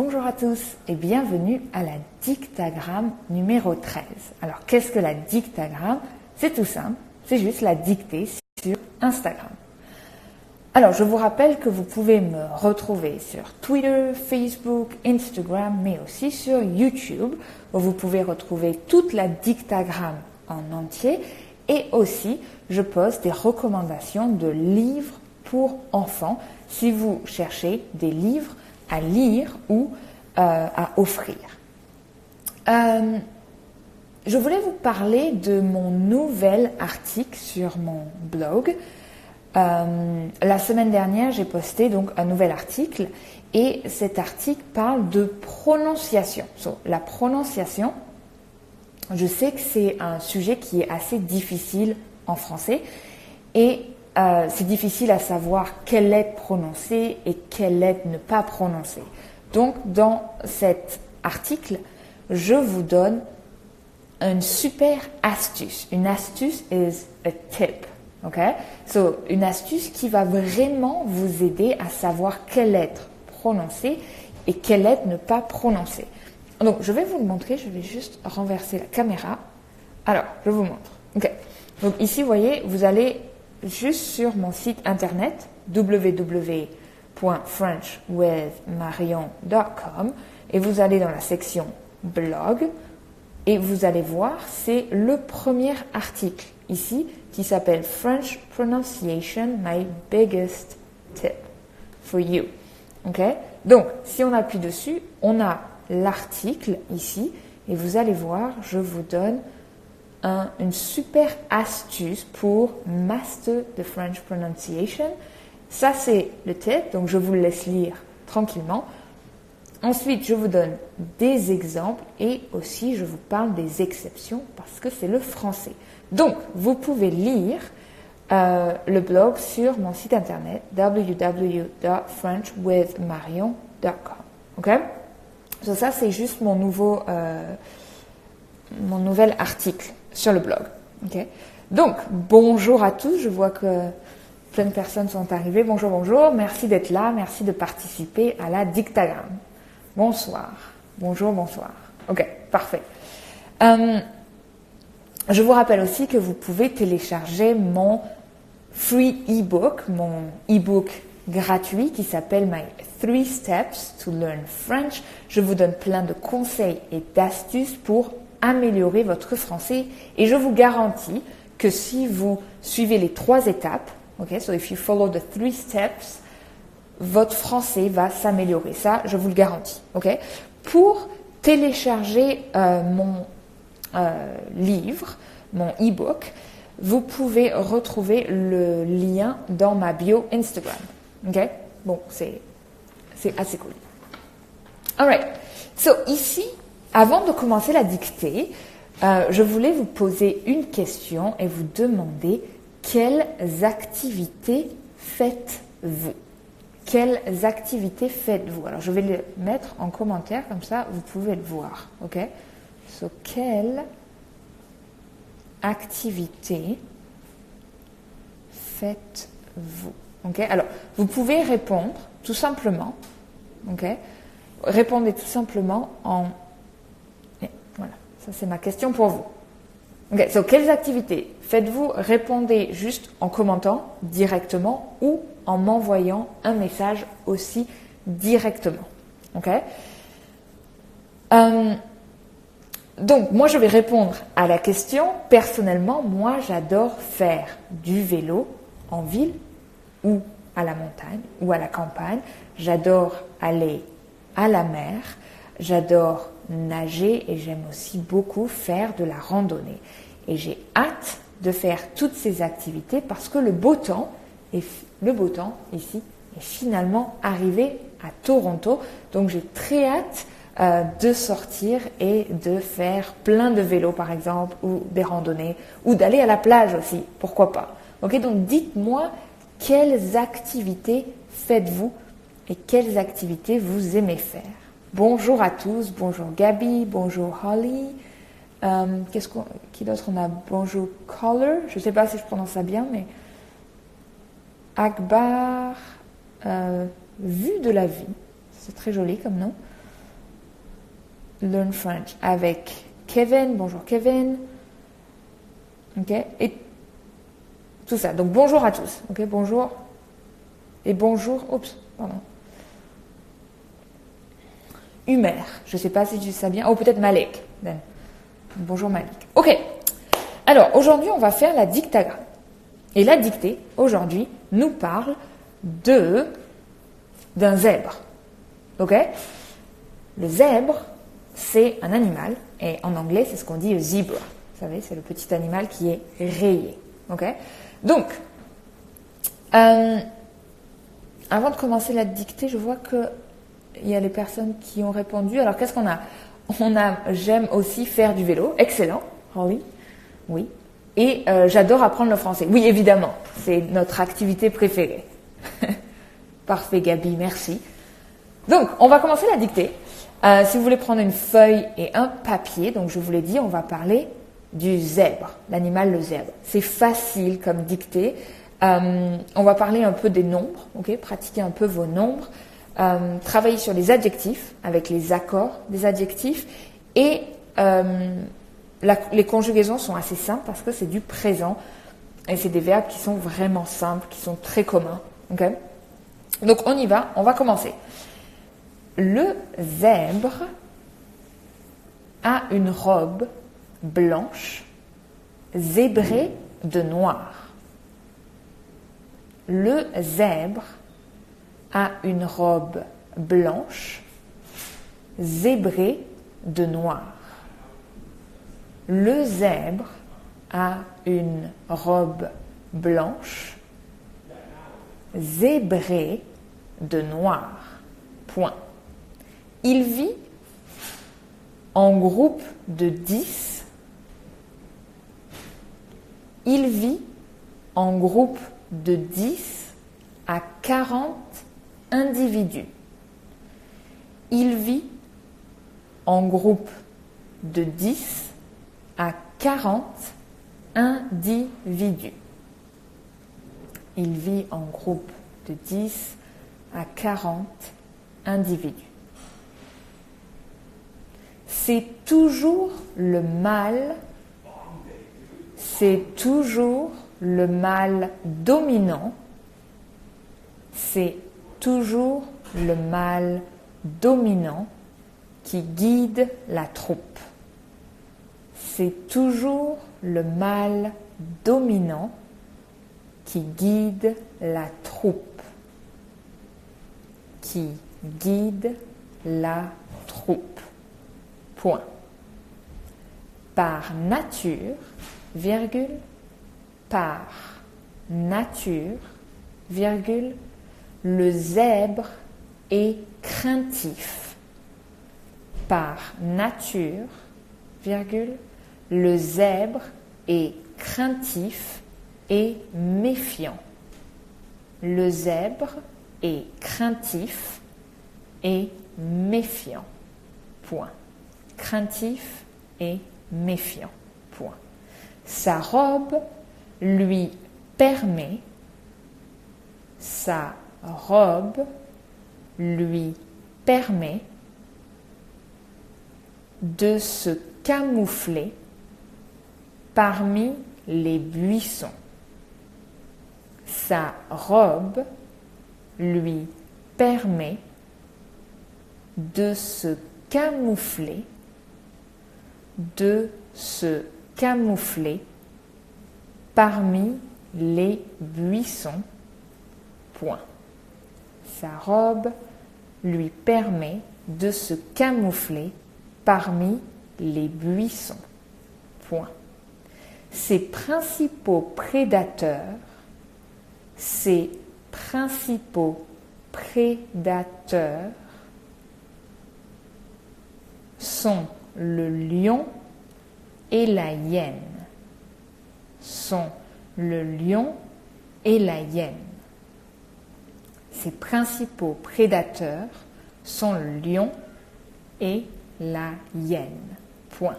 Bonjour à tous et bienvenue à la dictagramme numéro 13. Alors qu'est-ce que la dictagramme? C'est tout simple, c'est juste la dictée sur Instagram. Alors je vous rappelle que vous pouvez me retrouver sur Twitter, Facebook, Instagram, mais aussi sur YouTube, où vous pouvez retrouver toute la dictagramme en entier et aussi je poste des recommandations de livres pour enfants si vous cherchez des livres à lire ou à offrir. Je voulais vous parler de mon nouvel article sur mon blog. La semaine dernière, j'ai posté donc un nouvel article et cet article parle de prononciation. La prononciation, je sais que c'est un sujet qui est assez difficile en français et c'est difficile à savoir quelle lettre prononcer et quelle lettre ne pas prononcer. Donc, dans cet article, je vous donne une super astuce. Une astuce is a tip. Okay? So, une astuce qui va vraiment vous aider à savoir quelle lettre prononcer et quelle lettre ne pas prononcer. Donc, je vais vous le montrer. Je vais juste renverser la caméra. Alors, je vous montre. Okay. Donc, ici, vous voyez, vous allez juste sur mon site internet www.frenchwithmarion.com et vous allez dans la section blog et vous allez voir, c'est le premier article ici qui s'appelle French Pronunciation, My Biggest Tip for You. Okay? Donc, si on appuie dessus, on a l'article ici et vous allez voir, je vous donne une super astuce pour master the French pronunciation. Ça, c'est le tip, donc je vous le laisse lire tranquillement. Ensuite, je vous donne des exemples et aussi je vous parle des exceptions parce que c'est le français. Donc, vous pouvez lire le blog sur mon site internet www.frenchwithmarion.com. Ok? So, ça, c'est juste mon nouvel article sur le blog. Okay? Donc, bonjour à tous. Je vois que plein de personnes sont arrivées. Bonjour, bonjour. Merci d'être là. Merci de participer à la dictagramme. Bonsoir. Bonjour, bonsoir. Ok, parfait. Je vous rappelle aussi que vous pouvez télécharger mon free ebook, mon ebook gratuit qui s'appelle My 3 Steps to Learn French. Je vous donne plein de conseils et d'astuces pour améliorer votre français et je vous garantis que si vous suivez les 3 étapes, okay, so if you follow the 3 steps, votre français va s'améliorer. Ça, je vous le garantis. Okay? Pour télécharger mon livre, mon e-book, vous pouvez retrouver le lien dans ma bio Instagram. Okay? Bon, c'est assez cool. Alright. So ici, avant de commencer la dictée, je voulais vous poser une question et vous demander quelles activités faites-vous? Quelles activités faites-vous? Alors, je vais le mettre en commentaire, comme ça, vous pouvez le voir. OK? So, quelles activités faites-vous? OK? Alors, vous pouvez répondre tout simplement. OK? Répondez tout simplement en... Voilà, ça c'est ma question pour vous. Ok, so quelles activités faites-vous? Répondez juste en commentant directement ou en m'envoyant un message aussi directement. Ok? Donc, moi je vais répondre à la question. Personnellement, moi j'adore faire du vélo en ville ou à la montagne ou à la campagne. J'adore aller à la mer. J'adore nager et j'aime aussi beaucoup faire de la randonnée. Et j'ai hâte de faire toutes ces activités parce que le beau temps ici est finalement arrivé à Toronto. Donc j'ai très hâte de sortir et de faire plein de vélos par exemple ou des randonnées ou d'aller à la plage aussi, pourquoi pas. Ok, donc dites-moi quelles activités faites-vous et quelles activités vous aimez faire. Bonjour à tous, bonjour Gabi, bonjour Holly, qui d'autre on a? Bonjour Caller, je ne sais pas si je prononce ça bien, mais Akbar, Vue de la vie, c'est très joli comme nom. learn French avec Kevin. Bonjour Kevin. Ok. Et tout ça. Donc bonjour à tous. Ok. Bonjour. Et bonjour. Oups. Pardon. Humer. Je ne sais pas si tu dis ça bien. Oh, peut-être Malek. Bonjour Malik. Ok. Alors, aujourd'hui, on va faire la dictagramme. Et la dictée, aujourd'hui, nous parle d'un zèbre. Ok? Le zèbre, c'est un animal. Et en anglais, c'est ce qu'on dit zebra. Vous savez, c'est le petit animal qui est rayé. Ok? Donc, avant de commencer la dictée, je vois qu'il y a les personnes qui ont répondu. Alors, qu'est-ce qu'on a? J'aime aussi faire du vélo. Excellent. Holly. Oui. Et j'adore apprendre le français. Oui, évidemment. C'est notre activité préférée. Parfait, Gabi. Merci. Donc, on va commencer la dictée. Si vous voulez prendre une feuille et un papier, donc je vous l'ai dit, on va parler du zèbre, l'animal le zèbre. C'est facile comme dictée. On va parler un peu des nombres, ok? Pratiquer un peu vos nombres. Travailler sur les adjectifs, avec les accords des adjectifs. Et les conjugaisons sont assez simples parce que c'est du présent. Et c'est des verbes qui sont vraiment simples, qui sont très communs. Okay? Donc on y va, on va commencer. Le zèbre a une robe blanche zébrée de noir. Le zèbre a une robe blanche zébrée de noir. Le zèbre a une robe blanche zébrée de noir. Point. Il vit en groupe de 10. Il vit en groupe de 10 à 40 individus. Il vit en groupe de 10 à 40 individus. Il vit en groupe de 10 à 40 individus. C'est toujours le mâle, c'est toujours le mâle dominant, c'est toujours le mâle dominant qui guide la troupe. C'est toujours le mâle dominant qui guide la troupe. Qui guide la troupe. Point. Par nature, virgule, par nature, virgule, le zèbre est craintif. Par nature, virgule, le zèbre est craintif et méfiant. Le zèbre est craintif et méfiant. Point. Craintif et méfiant. Point. Sa robe lui permet, sa robe lui permet de se camoufler parmi les buissons. Sa robe lui permet de se camoufler parmi les buissons. Point. Sa robe lui permet de se camoufler parmi les buissons. Point. Ses principaux prédateurs sont le lion et la hyène. Sont le lion et la hyène. Ses principaux prédateurs sont le lion et la hyène. Point.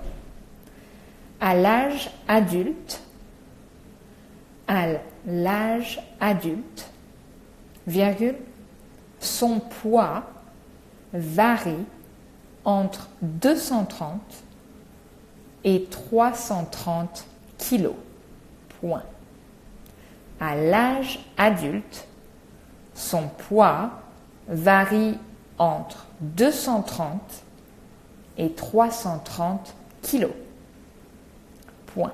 À l'âge adulte, virgule, son poids varie entre 230 et 330 kilos. Point. À l'âge adulte, son poids varie entre 230 et 330 kilos. Point.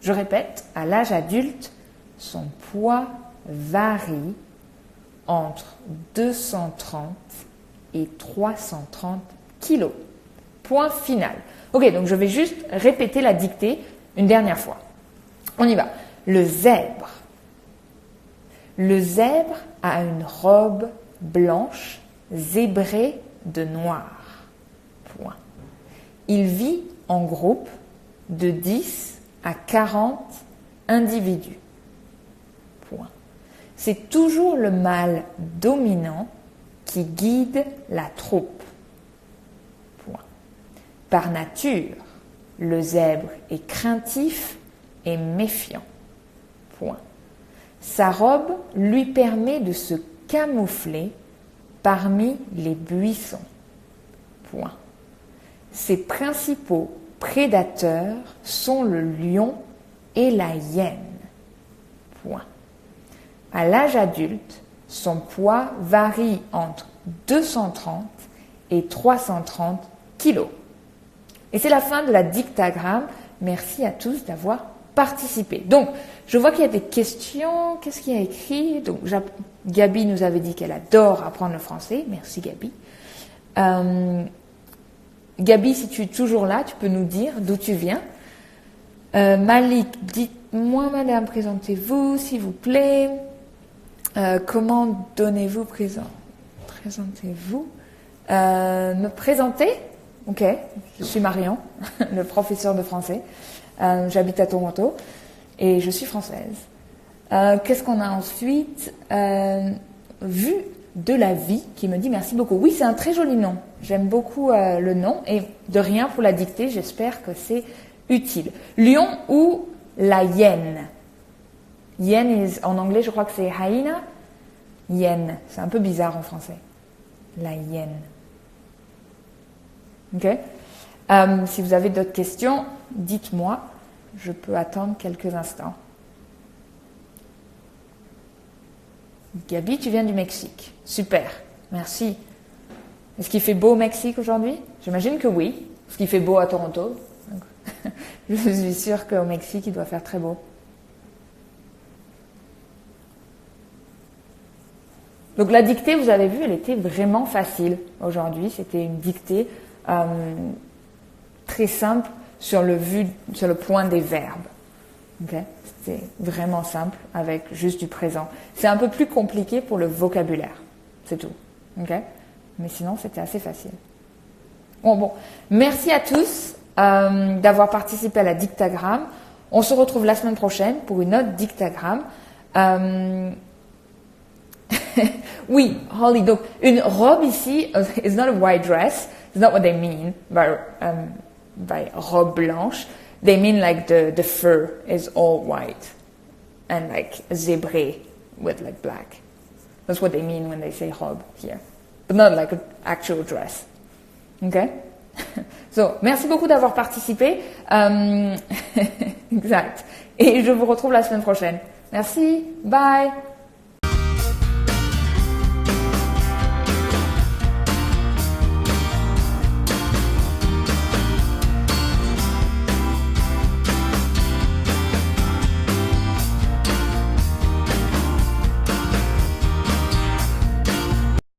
Je répète, à l'âge adulte, son poids varie entre 230 et 330 kilos. Point final. Ok, donc je vais juste répéter la dictée une dernière fois. On y va. Le zèbre. Le zèbre a une robe blanche zébrée de noir. Point. Il vit en groupe de 10 à 40 individus. Point. C'est toujours le mâle dominant qui guide la troupe. Point. Par nature, le zèbre est craintif et méfiant. Point. Sa robe lui permet de se camoufler parmi les buissons. Point. Ses principaux prédateurs sont le lion et la hyène. Point. À l'âge adulte, son poids varie entre 230 et 330 kilos. Et c'est la fin de la dictagramme. Merci à tous d'avoir participé. Donc, je vois qu'il y a des questions. Qu'est-ce qu'il y a écrit? Donc, Gabi nous avait dit qu'elle adore apprendre le français. Merci Gabi. Gabi, si tu es toujours là, tu peux nous dire d'où tu viens. Malik, dites-moi, madame, présentez-vous, s'il vous plaît. Comment donnez-vous présentez-vous me présenter? Ok, je suis Marion, le professeur de français. J'habite à Toronto et je suis française. Qu'est-ce qu'on a ensuite? Vue de la vie qui me dit merci beaucoup. Oui, c'est un très joli nom. J'aime beaucoup le nom et de rien pour la dictée. J'espère que c'est utile. Lion ou la hyène? Hyène, en anglais, je crois que c'est hyena. Hyène, c'est un peu bizarre en français. La hyène. Ok. Si vous avez d'autres questions, dites-moi. Je peux attendre quelques instants. Gabi, tu viens du Mexique. Super, merci. Est-ce qu'il fait beau au Mexique aujourd'hui? J'imagine que oui, parce qu'il fait beau à Toronto. Je suis sûre qu'au Mexique, il doit faire très beau. Donc la dictée, vous avez vu, elle était vraiment facile aujourd'hui. C'était une dictée très simple sur le point des verbes. Okay? C'était vraiment simple avec juste du présent. C'est un peu plus compliqué pour le vocabulaire. C'est tout. Okay? Mais sinon, c'était assez facile. Bon. Merci à tous d'avoir participé à la dictagramme. On se retrouve la semaine prochaine pour une autre dictagramme. Oui, Holly, donc une robe ici is not a white dress. It's not what they mean by robe blanche. They mean like the fur is all white and like zébré with like black. That's what they mean when they say robe here. But not like an actual dress. Okay? So, merci beaucoup d'avoir participé. Exact. Et je vous retrouve la semaine prochaine. Merci. Bye.